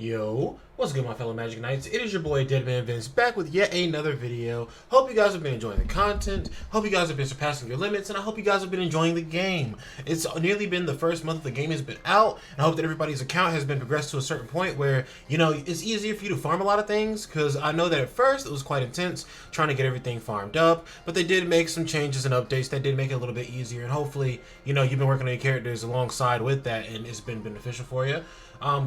Yo, what's good my fellow Magic Knights? It is your boy DEADMANVINCE back with yet another video. Hope you guys have been enjoying the content, hope you guys have been surpassing your limits, and I hope you guys have been enjoying the game. It's nearly been the first month the game has been out, and I hope that everybody's account has been progressed to a certain point where, you know, it's easier for you to farm a lot of things, because I know that at first it was quite intense trying to get everything farmed up, but they did make some changes and updates that did make it a little bit easier, and hopefully, you know, you've been working on your characters alongside with that, and it's been beneficial for you.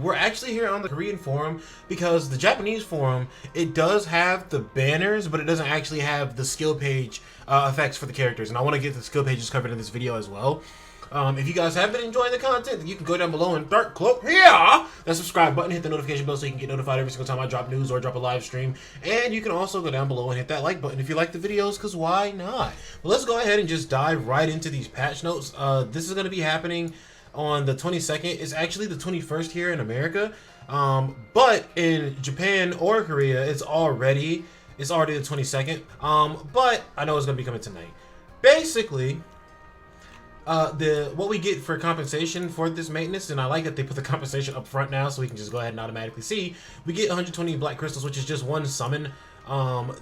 We're actually here on the Korean forum because the Japanese forum, it does have the banners, but it doesn't actually have the skill page effects for the characters. And I want to get the skill pages covered in this video as well. If you guys have been enjoying the content, then you can go down below and click here that subscribe button, hit the notification bell so you can get notified every single time I drop news or drop a live stream. And you can also go down below and hit that like button if you like the videos, because why not? Well, let's go ahead and just dive right into these patch notes. This is going to be happening on the 22nd. It's actually the 21st here in America, but in Japan or Korea it's already the 22nd, but I know it's gonna be coming tonight. Basically, what we get for compensation for this maintenance, and I like that they put the compensation up front now so we can just go ahead and automatically see, we get 120 black crystals, which is just one summon.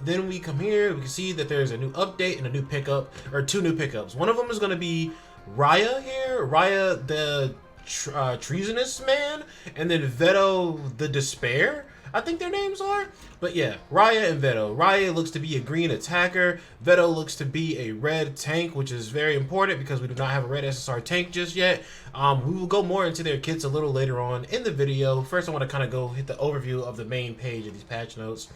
Then we come here, we can see that there's a new update and a new pickup, or two new pickups. One of them is going to be Rhya here, Rhya the treasonous man, and then Vetto the despair, I think their names are. But yeah, Rhya and Vetto. Rhya looks to be a green attacker. Vetto looks to be a red tank, which is very important because we do not have a red SSR tank just yet. We will go more into their kits a little later on in the video. First, I want to kind of go hit the overview of the main page of these patch notes.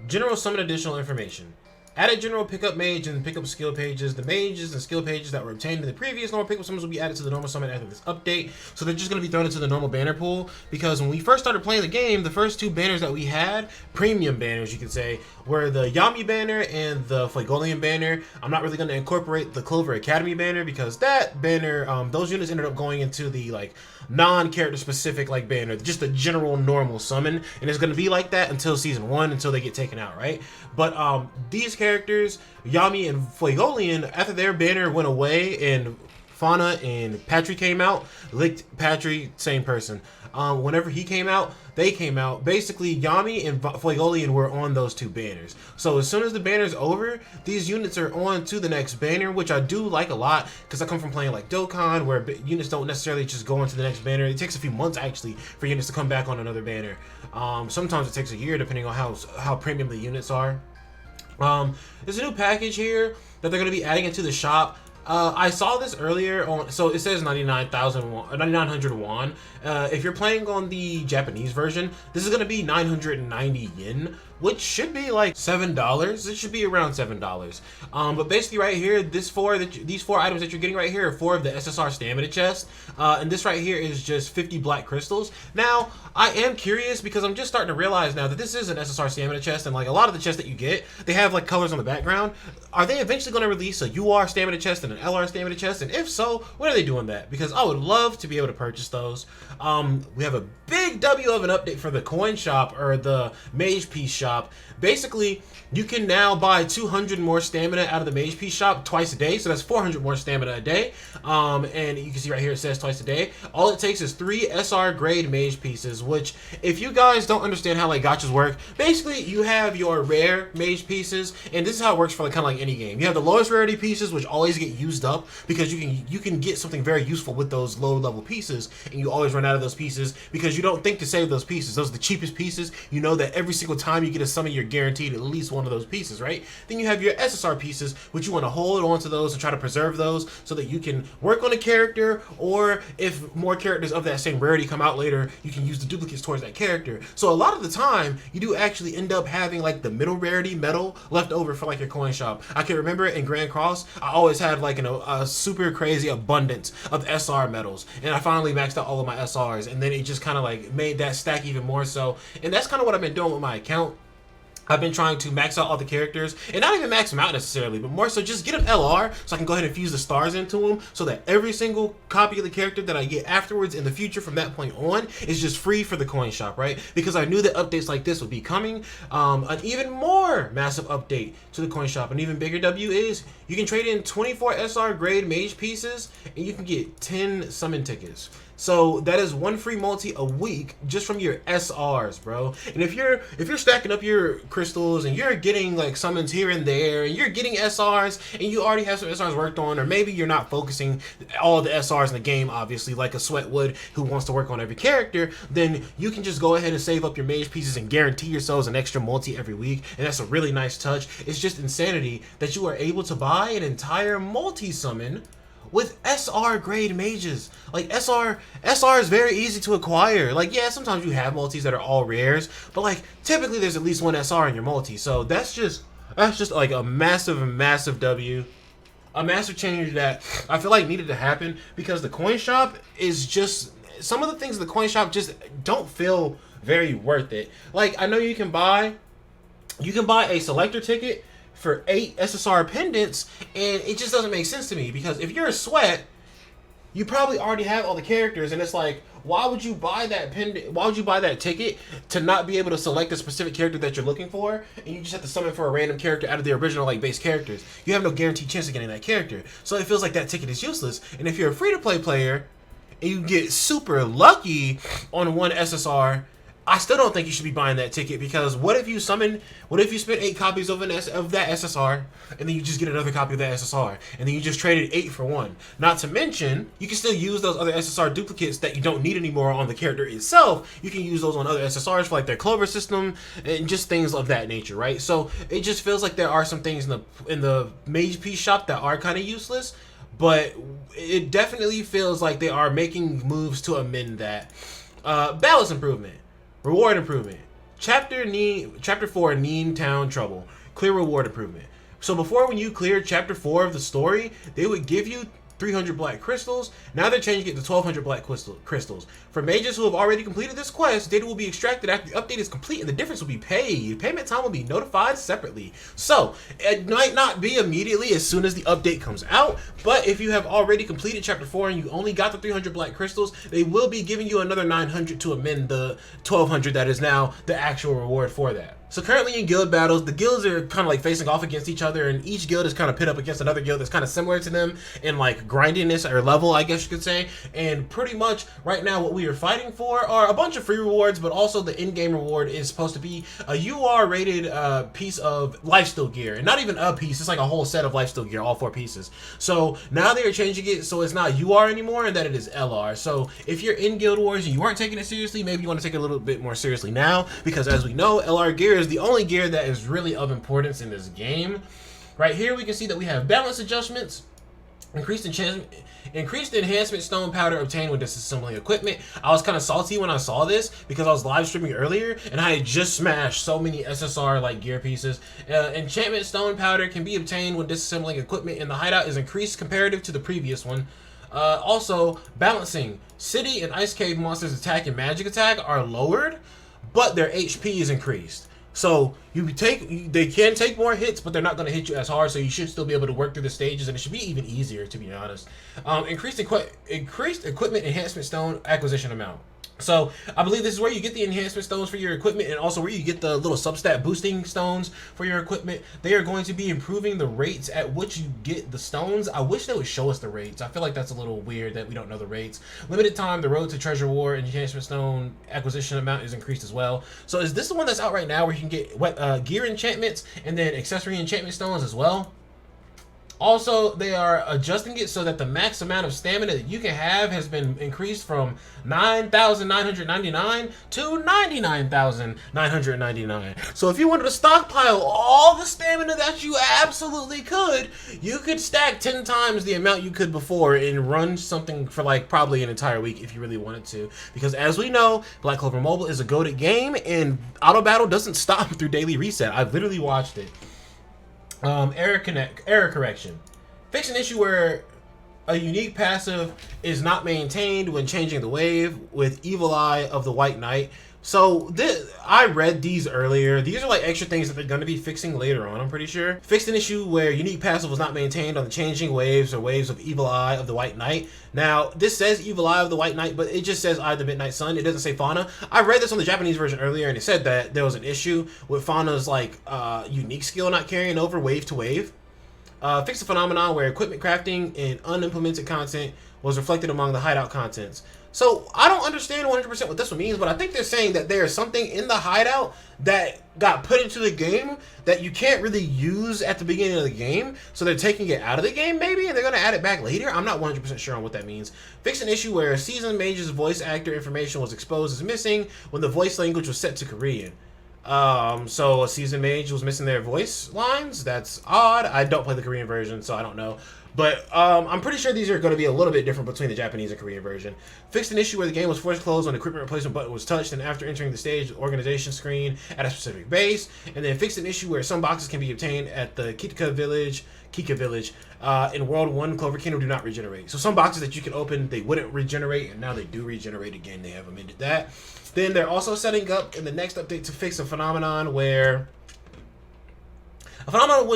General summon additional information. Added general pickup mage and pickup skill pages. The mages and skill pages that were obtained in the previous normal pickup summons will be added to the normal summon after this update. So they're just going to be thrown into the normal banner pool, because when we first started playing the game, the first two banners that we had, premium banners you could say, were the Yami banner and the Fuegolian banner. I'm not really going to incorporate the Clover Academy banner because that banner, those units ended up going into the like non-character specific like banner, just a general normal summon, and it's going to be like that until season 1, until they get taken out, right? But these characters, Yami and Fuegolian, after their banner went away and Fauna and Patry came out, licked Patry, same person. Whenever he came out, they came out. Basically, Yami and Fuegolian were on those two banners. So as soon as the banner's over, these units are on to the next banner, which I do like a lot because I come from playing like Dokkan, where units don't necessarily just go into the next banner. It takes a few months actually for units to come back on another banner. Sometimes it takes a year depending on how premium the units are. There's a new package here that they're going to be adding into the shop. I saw this earlier on, so it says 9,900 won. If you're playing on the Japanese version, this is going to be 990 yen, which should be like $7. It should be around $7. But basically right here, these four items that you're getting right here are 4 of the SSR stamina chest, and this right here is just 50 black crystals. Now, I am curious because I'm just starting to realize now that this is an SSR stamina chest, and like a lot of the chests that you get, they have like colors on the background. Are they eventually going to release a UR stamina chest and an LR stamina chest? And if so, when are they doing that? Because I would love to be able to purchase those. We have a big W of an update for the coin shop, or the mage piece shop. Basically, you can now buy 200 more stamina out of the mage piece shop twice a day, so that's 400 more stamina a day. And you can see right here it says twice a day. All it takes is 3 SR grade mage pieces, which if you guys don't understand how like gachas work, basically you have your rare mage pieces, and this is how it works for like kind of like any game. You have the lowest rarity pieces, which always get used up because you can get something very useful with those low level pieces, and you always run out of those pieces because you don't think to save those pieces. Those are the cheapest pieces. You know that every single time you get a summon, you're guaranteed at least one of those pieces, right? Then you have your SSR pieces, which you want to hold on to those and try to preserve those so that you can work on a character, or if more characters of that same rarity come out later, you can use the duplicates towards that character. So a lot of the time, you do actually end up having like the middle rarity metal left over for like your coin shop. I can remember in Grand Cross, I always had like a super crazy abundance of SR metals, and I finally maxed out all of my SRs, and then it just kind of like made that stack even more so. And that's kind of what I've been doing with my account. I've been trying to max out all the characters, and not even max them out necessarily, but more so just get an LR so I can go ahead and fuse the stars into them, so that every single copy of the character that I get afterwards in the future from that point on is just free for the coin shop, right? Because I knew that updates like this would be coming. An even more massive update to the coin shop, an even bigger W, is you can trade in 24 SR grade mage pieces, and you can get 10 summon tickets. So that is one free multi a week just from your SRs, bro. And if you're stacking up your crystals and you're getting like summons here and there, and you're getting SRs and you already have some SRs worked on, or maybe you're not focusing all the SRs in the game, obviously, like a Sweatwood who wants to work on every character, then you can just go ahead and save up your mage pieces and guarantee yourselves an extra multi every week. And that's a really nice touch. It's just insanity that you are able to buy an entire multi summon with SR grade mages. Like SR is very easy to acquire. Like, yeah, sometimes you have multis that are all rares, but like typically there's at least one SR in your multi. So that's just like a massive W. A massive change that I feel like needed to happen, because the coin shop is just, some of the things in the coin shop just don't feel very worth it. Like, I know you can buy a selector ticket for 8 SSR pendants, and it just doesn't make sense to me, because if you're a sweat, you probably already have all the characters, and it's like, why would you buy that pendant? Why would you buy that ticket to not be able to select a specific character that you're looking for, and you just have to summon for a random character out of the original like base characters? You have no guaranteed chance of getting that character, so it feels like that ticket is useless. And if you're a free-to-play player and you get super lucky on one SSR, I still don't think you should be buying that ticket, because what if you spend 8 copies of that SSR, and then you just get another copy of that SSR, and then you just traded 8 for 1? Not to mention, you can still use those other SSR duplicates that you don't need anymore on the character itself. You can use those on other SSRs for like their Clover system and just things of that nature, right? So it just feels like there are some things in the mage piece shop that are kind of useless, but it definitely feels like they are making moves to amend that. Balance improvement. Reward improvement. Chapter 4, Neen Town Trouble. Clear reward improvement. So before, when you cleared Chapter 4 of the story, they would give you 300 black crystals. Now they're changing it to 1200 black crystals. For mages who have already completed this quest, data will be extracted after the update is complete, and the difference will be paid. Payment time will be notified separately. So it might not be immediately as soon as the update comes out, but if you have already completed Chapter 4 and you only got the 300 black crystals, they will be giving you another 900 to amend the 1200 that is now the actual reward for that. So currently in guild battles, the guilds are kind of like facing off against each other, and each guild is kind of pit up against another guild that's kind of similar to them in like grindiness or level, I guess you could say. And pretty much right now what we are fighting for are a bunch of free rewards, but also the in-game reward is supposed to be a UR rated piece of lifesteal gear. And not even a piece, it's like a whole set of lifesteal gear, all 4 pieces. So now they are changing it so it's not UR anymore, and that it is LR. So if you're in Guild Wars and you weren't taking it seriously, maybe you want to take it a little bit more seriously now, because as we know, LR gear is the only gear that is really of importance in this game. Right here we can see that we have balance adjustments, increased enhancement stone powder obtained when disassembling equipment. I was kind of salty when I saw this, because I was live streaming earlier and I had just smashed so many SSR like gear pieces. Enchantment stone powder can be obtained when disassembling equipment, and the hideout is increased comparative to the previous one. Also, balancing. City and Ice Cave monsters' attack and magic attack are lowered, but their HP is increased. So they can take more hits, but they're not going to hit you as hard, so you should still be able to work through the stages, and it should be even easier, to be honest. Increased equipment enhancement stone acquisition amount. So I believe this is where you get the enhancement stones for your equipment, and also where you get the little substat boosting stones for your equipment. They are going to be improving the rates at which you get the stones. I wish they would show us the rates. I feel like that's a little weird that we don't know the rates. Limited time, the road to treasure war enhancement stone acquisition amount is increased as well. So is this the one that's out right now where you can get gear enchantments and then accessory enchantment stones as well? Also, they are adjusting it so that the max amount of stamina that you can have has been increased from 9,999 to 99,999. So if you wanted to stockpile all the stamina that you absolutely could, you could stack 10 times the amount you could before and run something for like probably an entire week if you really wanted to. Because as we know, Black Clover Mobile is a goated game, and auto battle doesn't stop through daily reset. I've literally watched it. Error correction. Fix an issue where a unique passive is not maintained when changing the wave with Evil Eye of the White Knight. So I read these earlier. These are like extra things that they're going to be fixing later on, I'm pretty sure. Fixed an issue where unique passive was not maintained on the changing waves or waves of Evil Eye of the White Knight. Now, this says Evil Eye of the White Knight, but it just says Eye of the Midnight Sun. It doesn't say Fauna. I read this on the Japanese version earlier, and it said that there was an issue with Fauna's like unique skill not carrying over wave to wave. Fix the phenomenon where equipment crafting and unimplemented content was reflected among the hideout contents. So I don't understand 100% what this one means, but I think they're saying that there's something in the hideout that got put into the game that you can't really use at the beginning of the game. So they're taking it out of the game maybe, and they're going to add it back later. I'm not 100% sure on what that means. Fix an issue where seasoned mage's voice actor information was exposed as missing when the voice language was set to Korean. So a seasoned mage was missing their voice lines. That's odd. I don't play the Korean version, so I don't know. But I'm pretty sure these are going to be a little bit different between the Japanese and Korean version. Fixed an issue where the game was forced closed when the equipment replacement button was touched, and after entering the stage organization screen at a specific base. And then fixed an issue where some boxes can be obtained at the Kika Village in World 1 Clover Kingdom do not regenerate. So some boxes that you can open, they wouldn't regenerate, and now they do regenerate again. They have amended that. Then they're also setting up in the next update to fix a phenomenon which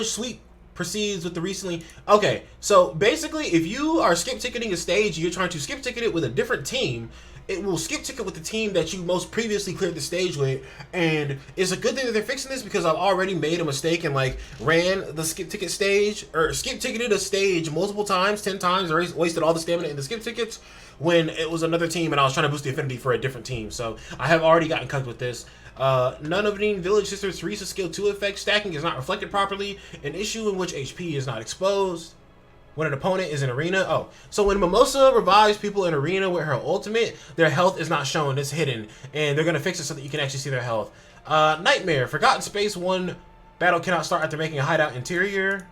sweep proceeds with the recently... Okay, so basically, if you are skip ticketing a stage, you're trying to skip ticket it with a different team, it will skip ticket with the team that you most previously cleared the stage with. And it's a good thing that they're fixing this, because I've already made a mistake and like ran the skip ticket stage, or skip ticketed a stage multiple times, 10 times, or wasted all the stamina in the skip tickets when it was another team and I was trying to boost the affinity for a different team. So I have already gotten cucked with this. None of the Village Sisters Rhya skill 2 effect stacking is not reflected properly. An issue in which HP is not exposed when an opponent is in arena. Oh, so when Mimosa revives people in arena with her ultimate, their health is not shown, it's hidden, and they're gonna fix it so that you can actually see their health. Nightmare, Forgotten Space 1 battle cannot start after making a hideout interior.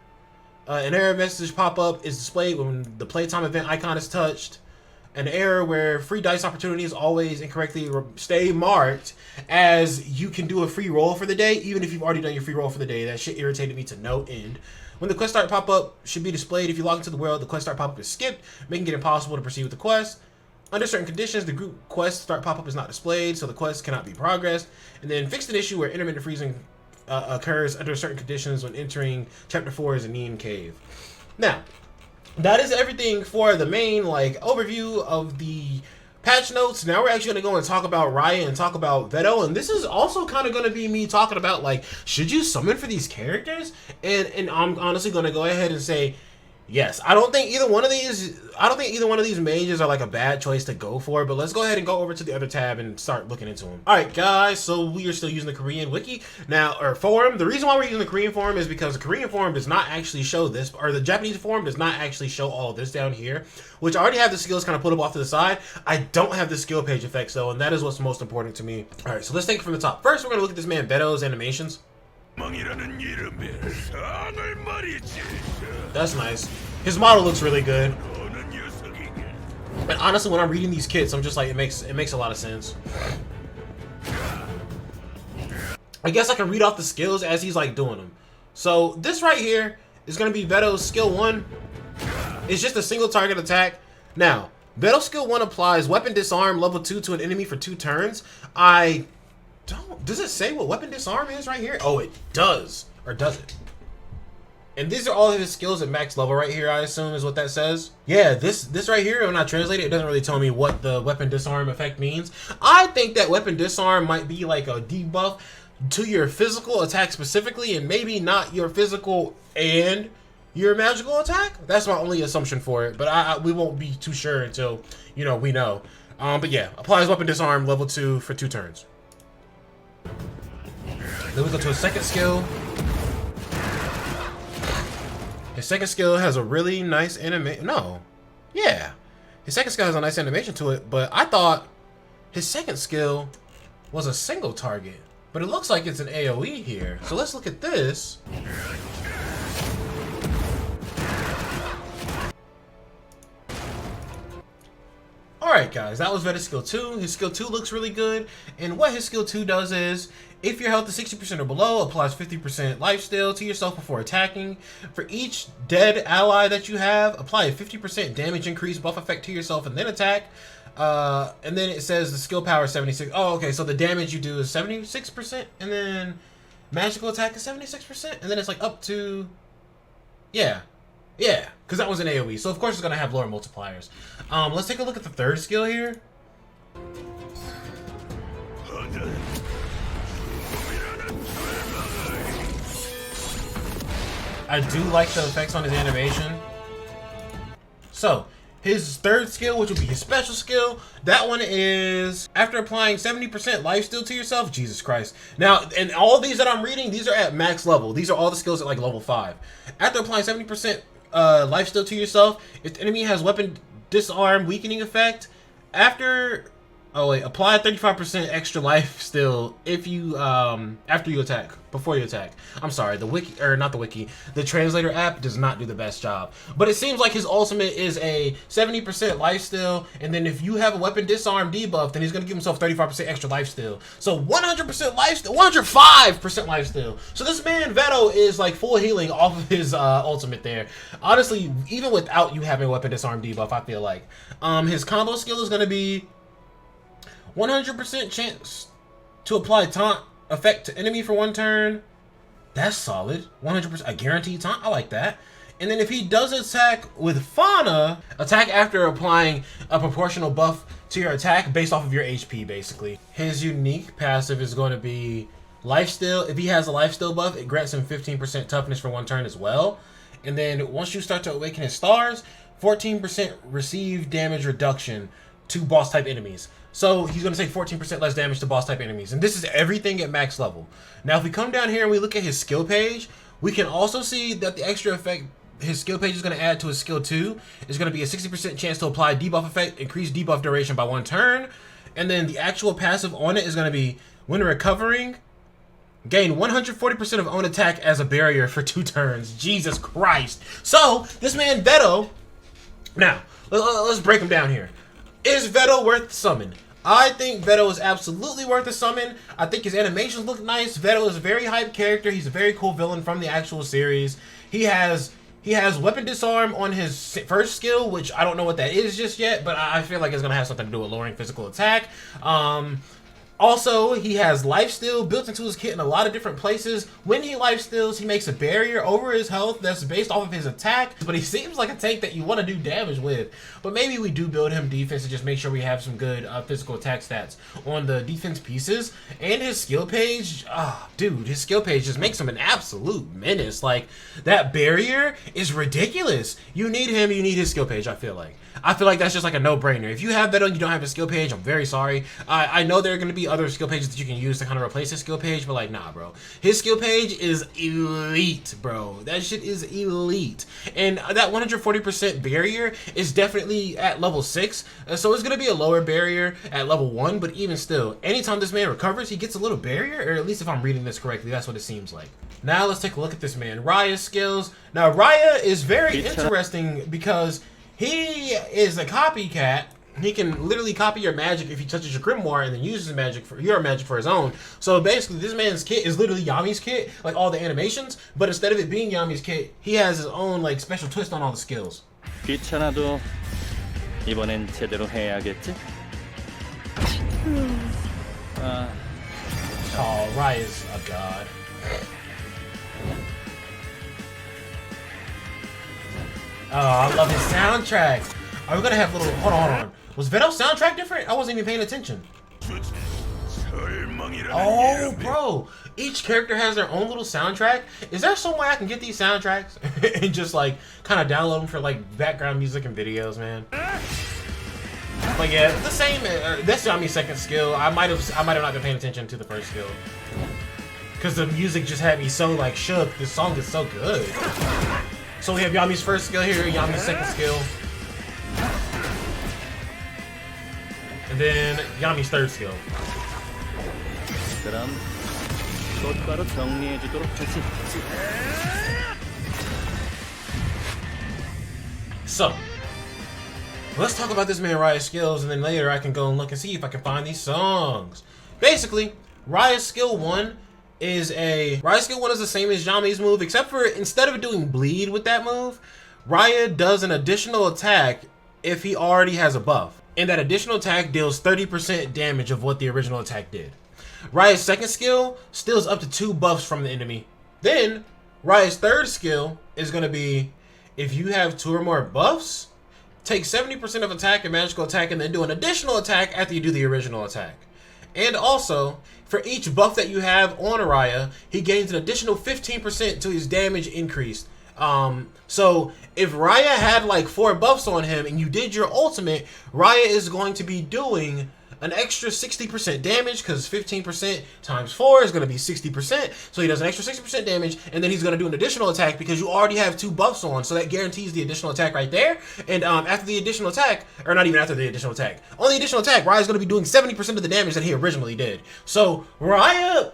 An error message pop-up is displayed when the playtime event icon is touched. An error where free dice opportunities always incorrectly stay marked as you can do a free roll for the day, even if you've already done your free roll for the day. That shit irritated me to no end. When the quest start pop-up should be displayed if you log into the world, the quest start pop-up is skipped, making it impossible to proceed with the quest. Under certain conditions, the group quest start pop-up is not displayed, so the quest cannot be progressed. And then fixed an issue where intermittent freezing occurs under certain conditions when entering Chapter 4's Neem Cave. Now, that is everything for the main overview of the patch notes. Now we're actually going to go and talk about Rhya and talk about Vetto, and this is also kind of going to be me talking about should you summon for these characters? And I'm honestly going to go ahead and say yes. I don't think either one of these mages are a bad choice to go for, but let's go ahead and go over to the other tab and start looking into them. All right, guys, so we are still using the Korean wiki now, or forum. The reason why we're using the Korean forum is because the Korean forum does not actually show this, or the Japanese forum does not actually show all of this down here, which I already have the skills kind of put up off to the side. I don't have the skill page effects though, and that is what's most important to me. All right, so let's take it from the top. First, we're gonna look at this man Vetto's animations. That's nice. His model looks really good. And honestly, when I'm reading these kits, I'm just like, it makes a lot of sense. I guess I can read off the skills as he's doing them. So this right here is gonna be Vetto's skill 1. It's just a single target attack. Now, Vetto's skill 1 applies weapon disarm level 2 to an enemy for 2 turns. Does it say what weapon disarm is right here? Oh, it does. Or does it? And these are all of his skills at max level right here, I assume is what that says. Yeah, this right here, when I translate it, it doesn't really tell me what the weapon disarm effect means. I think that weapon disarm might be like a debuff to your physical attack specifically, and maybe not your physical and your magical attack. That's my only assumption for it, but we won't be too sure until, we know. But yeah, applies weapon disarm level 2 for 2 turns. Then we go to a second skill. His second skill has a really nice animation. His second skill has a nice animation to it, but I thought his second skill was a single target. But it looks like it's an AoE here. So let's look at this. Alright guys, that was Vetto's skill 2. His skill 2 looks really good. And what his skill 2 does is, if your health is 60% or below, applies 50% lifesteal to yourself before attacking. For each dead ally that you have, apply a 50% damage increase buff effect to yourself and then attack. And then it says the skill power is 76. Oh, okay, so the damage you do is 76%, and then magical attack is 76%, and then it's up to... Yeah, because that was an AoE, so of course it's going to have lower multipliers. Let's take a look at the third skill here. I do like the effects on his animation. So, His third skill, which would be his special skill, that one is after applying 70% lifesteal to yourself. Jesus Christ. Now, and all these that I'm reading, these are at max level. These are all the skills at like level 5. After applying 70% lifesteal to yourself, if the enemy has weapon disarm weakening effect, apply 35% extra life still if you after you attack, before you attack. I'm sorry, the wiki, or not the wiki, the translator app does not do the best job. But it seems like his ultimate is a 70% life steal, and then if you have a weapon disarm debuff, then he's gonna give himself 35% extra life steal. So 100% life steal, 105% life steal. So this man Vetto is like full healing off of his ultimate there. Honestly, even without you having a weapon disarm debuff, I feel like his combo skill is gonna be 100% chance to apply taunt effect to enemy for 1 turn. That's solid. 100%, a guaranteed taunt. I like that. And then if he does attack with Fauna, attack after applying a proportional buff to your attack based off of your HP, basically. His unique passive is going to be lifesteal. If he has a lifesteal buff, it grants him 15% toughness for 1 turn as well. And then once you start to awaken his stars, 14% receive damage reduction to boss type enemies. So he's going to take 14% less damage to boss type enemies. And this is everything at max level. Now if we come down here and we look at his skill page, we can also see that the extra effect his skill page is going to add to his skill 2 is going to be a 60% chance to apply debuff effect, increase debuff duration by 1 turn. And then the actual passive on it is going to be when recovering, gain 140% of own attack as a barrier for 2 turns. Jesus Christ. So this man Vetto, now let's break him down here. Is Vetto worth the summon? I think Vetto is absolutely worth the summon. I think his animations look nice. Vetto is a very hyped character. He's a very cool villain from the actual series. He has weapon disarm on his first skill, which I don't know what that is just yet, but I feel like it's gonna have something to do with lowering physical attack. Also, he has lifesteal built into his kit in a lot of different places. When he lifesteals, he makes a barrier over his health that's based off of his attack, but he seems like a tank that you want to do damage with. But maybe we do build him defense to just make sure we have some good physical attack stats on the defense pieces. And his skill page, dude, his skill page just makes him an absolute menace. Like, that barrier is ridiculous. You need him, you need his skill page, I feel like. I feel like that's just like a no-brainer. If you have Vetto and you don't have a skill page, I'm very sorry. I know there are going to be other skill pages that you can use to kind of replace his skill page, but like, nah, bro. His skill page is elite, bro. That shit is elite. And that 140% barrier is definitely at level 6, so it's going to be a lower barrier at level 1, but even still, anytime this man recovers, he gets a little barrier, or at least if I'm reading this correctly, that's what it seems like. Now let's take a look at this man, Rhya's skills. Now, Rhya is very interesting because he is a copycat. He can literally copy your magic if he touches your grimoire and then uses your magic for his own. So basically, this man's kit is literally Yami's kit, like all the animations. But instead of it being Yami's kit, he has his own like special twist on all the skills. 귀찮아도 이번엔 제대로 해야겠지? Oh, Rhya's a god. Oh, I love his soundtrack. Are we gonna have little? Hold on. Was Vetto's soundtrack different? I wasn't even paying attention. Oh, bro. Each character has their own little soundtrack. Is there some way I can get these soundtracks and just like kind of download them for like background music and videos, man? But yeah, the same. That's Yami's second skill. I might have not been paying attention to the first skill because the music just had me so like shook. This song is so good. So we have Yami's first skill here, Yami's second skill, and then Yami's third skill. 그럼 곧바로 정리해주도록 하지. So, let's talk about this man Rhya's skills, and then later I can go and look and see if I can find these songs. Basically, Rhya's skill 1 is the same as Yami's move, except for instead of doing bleed with that move, Rhya does an additional attack if he already has a buff. And that additional attack deals 30% damage of what the original attack did. Rhya's second skill steals up to 2 buffs from the enemy. Then, Rhya's third skill is going to be, if you have 2 or more buffs, take 70% of attack and magical attack and then do an additional attack after you do the original attack. And also, for each buff that you have on Rhya, he gains an additional 15% to his damage increase So if Rhya had like 4 buffs on him and you did your ultimate, Rhya is going to be doing an extra 60% damage, because 15% times 4 is going to be 60%. So he does an extra 60% damage, and then he's going to do an additional attack because you already have 2 buffs on. So that guarantees the additional attack right there. And after the additional attack, or not even after the additional attack, on the additional attack, Rhya is going to be doing 70% of the damage that he originally did. So Rhya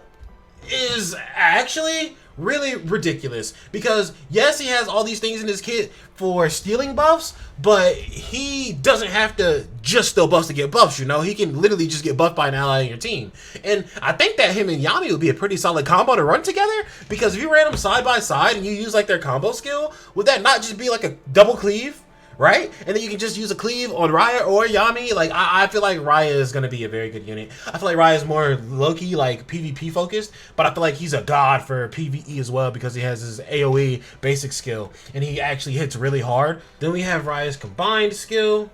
is actually really ridiculous, because yes, he has all these things in his kit for stealing buffs, but he doesn't have to just steal buffs to get buffs, you know. He can literally just get buffed by an ally on your team. And I think that him and Yami would be a pretty solid combo to run together, because if you ran them side by side and you use like their combo skill, would that not just be like a double cleave? Right? And then you can just use a cleave on Rhya or Yami. Like, I feel like Rhya is going to be a very good unit. I feel like Rhya is more low-key, like, PvP focused, but I feel like he's a god for PvE as well, because he has his AoE basic skill, and he actually hits really hard. Then we have Rhya's combined skill.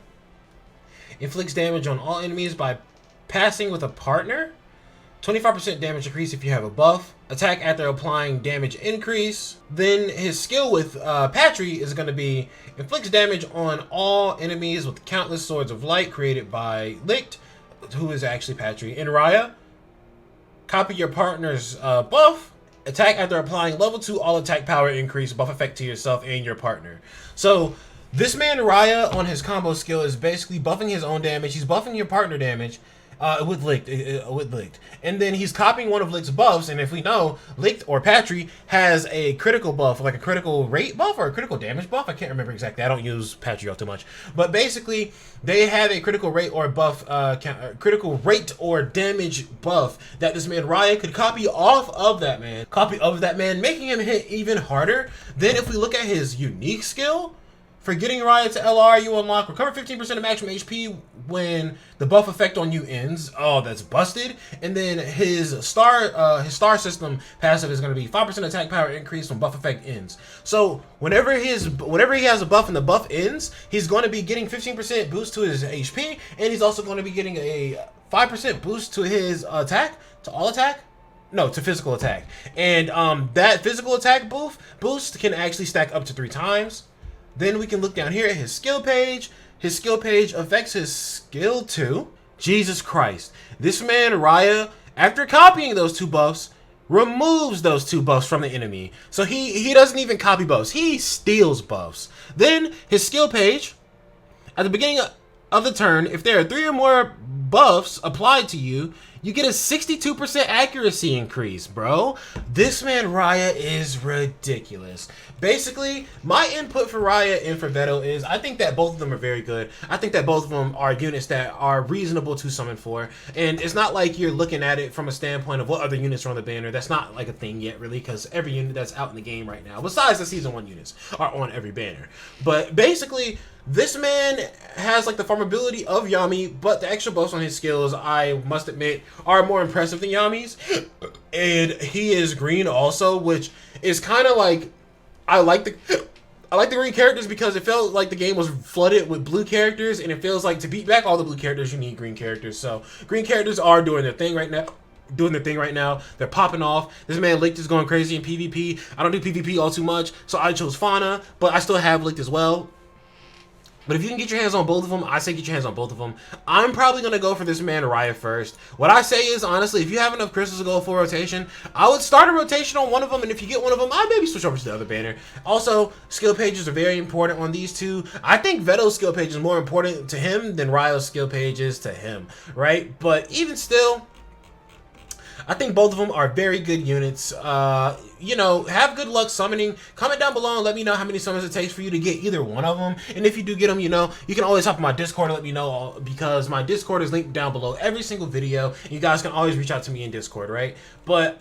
Inflicts damage on all enemies by passing with a partner. 25% damage increase if you have a buff. Attack after applying damage increase. Then his skill with Patry is going to be inflicts damage on all enemies with countless swords of light created by Licht, who is actually Patry. In Rhya, copy your partner's buff. Attack after applying level 2 all attack power increase, buff effect to yourself and your partner. So this man Rhya on his combo skill is basically buffing his own damage. He's buffing your partner damage. With Licht, and then he's copying one of Licht's buffs, and if we know, Licht or Patry has a critical buff, like a critical rate buff or a critical damage buff. I can't remember exactly. I don't use Patry all too much, but basically they have a critical rate or buff, critical rate or damage buff that this man Rhya could copy off of that man, making him hit even harder. Then if we look at his unique skill, for getting Rhya to LR, you unlock recover 15% of maximum HP when the buff effect on you ends. Oh, that's busted. And then his star system passive is going to be 5% attack power increase when buff effect ends. So whenever he has a buff and the buff ends, he's going to be getting 15% boost to his HP, and he's also going to be getting a 5% boost to his attack, to all attack. No, to physical attack. And that physical attack boost can actually stack up to 3 times. Then we can look down here at his skill page. His skill page affects his skill 2. Jesus Christ. This man, Rhya, after copying those 2 buffs, removes those 2 buffs from the enemy. So he doesn't even copy buffs. He steals buffs. Then his skill page, at the beginning of the turn, if there are 3 or more buffs applied to you, you get a 62% accuracy increase, bro. This man Rhya is ridiculous. Basically, my input for Rhya and for Vetto is I think that both of them are very good. I think that both of them are units that are reasonable to summon for. And it's not like you're looking at it from a standpoint of what other units are on the banner. That's not like a thing yet, really, because every unit that's out in the game right now, besides the Season 1 units, are on every banner. But basically, this man has like the farmability of Yami, but the extra buffs on his skills, I must admit, are more impressive than Yami's. And he is green also, which is kind of like, I like the green characters because it felt like the game was flooded with blue characters, and it feels like to beat back all the blue characters, you need green characters. So green characters are doing their thing right now. They're popping off. This man Licht is going crazy in PvP. I don't do PvP all too much, so I chose Fauna, but I still have Licht as well. But if you can get your hands on both of them, I say get your hands on both of them. I'm probably going to go for this man Rhya first. What I say is, honestly, if you have enough crystals to go for rotation, I would start a rotation on one of them, and if you get one of them, I'd maybe switch over to the other banner. Also, skill pages are very important on these two. I think Vetto's skill page is more important to him than Rhya's skill page is to him, right? But even still, I think both of them are very good units. You know, have good luck summoning. Comment down below and let me know how many summons it takes for you to get either one of them. And if you do get them, you know, you can always hop on my Discord and let me know, because my Discord is linked down below every single video. You guys can always reach out to me in Discord, right? But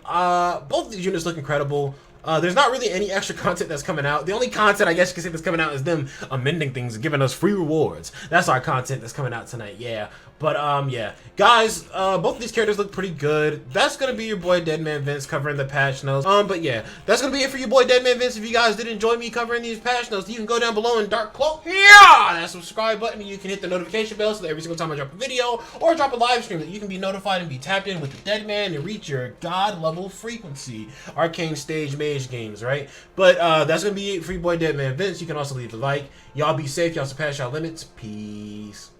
both of these units look incredible. There's not really any extra content that's coming out. The only content I guess you can say that's coming out is them amending things and giving us free rewards. That's our content that's coming out tonight, yeah. But yeah, guys, both of these characters look pretty good. That's gonna be your boy DEADMANVINCE covering the patch notes. But yeah, that's gonna be it for your boy DEADMANVINCE. If you guys did enjoy me covering these patch notes, you can go down below and clock that subscribe button. You can hit the notification bell so that every single time I drop a video or drop a live stream, that you can be notified and be tapped in with the Deadman and reach your god level frequency. Arcane stage mage games, right? But that's gonna be it for your boy DEADMANVINCE. You can also leave a like. Y'all be safe. Y'all surpass y'all limits. Peace.